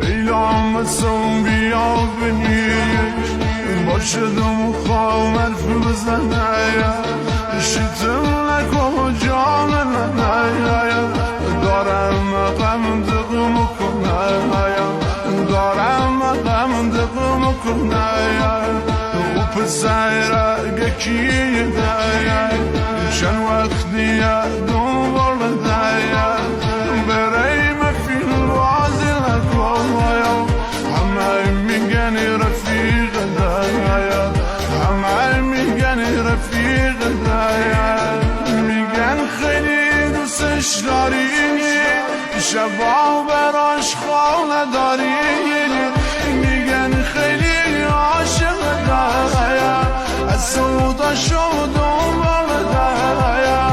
ایلام سون بیا بنیش باشدم خوام حرف بزنه شیطم نکن جان ننه دارم غم دقم کنه دارم غم دقم کنه و پسر گکی ده چند وقتی دنبال ده برای مفیل وازی نکنه همه میگن رفیق ده همه میگن رفیق ده میگن خیلی دوستش داری شبا براش خانه داری میگن خیلی عاشق ده از سودا شدم ده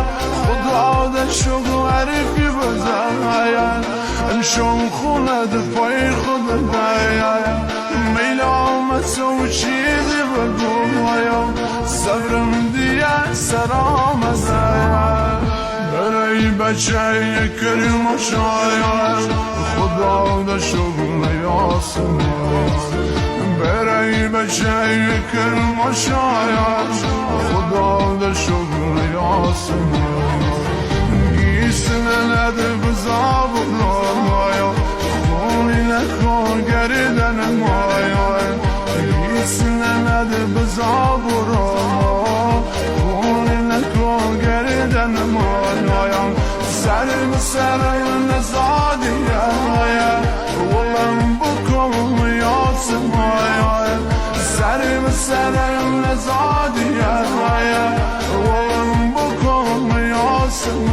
خدا ده شو عرفی بزن امشون خونه ده پای خود ده میل آمد سو چیزی بگو صبرم دیگه سرام برای بچه کریم شاید خدا ده شغل یاسم برای بچه کریم شاید خدا ده شغل یاسم گیسنه نده بزاب مایا خونی نکن گردن مایا گیسنه نده بزاب خونی نکن گردن مایا سر نزادیه ولم بکن یاسم سر نزادیه ولم بکن یاسم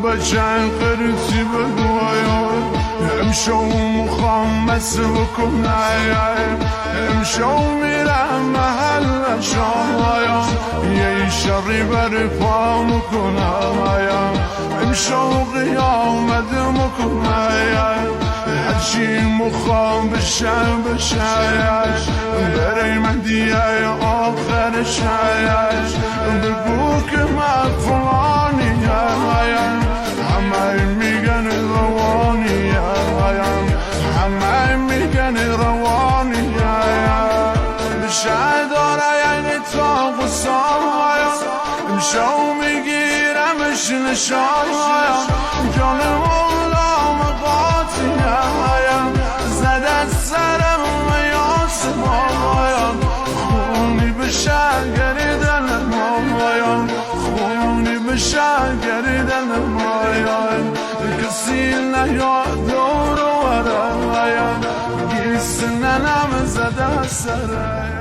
بچن قرصی بگویم امشو مخوام بس بکنه امشو میرم محل شایم یه شری بر پا مکنه امشو قیامت مکنه هرچی مخوام بشم برای من دیگه آخر شاید بگو که من فلانی همه میگن روانی همه میگن روانی بشه داره یعنی تا غصایا امشو میگیرمش نشان جان مولام قاطی زده سرم یاسم خونی بشه گریدن مایا خونی بشه گریدن مایا کسی نیاد دور و ورم گیسننم زده سرم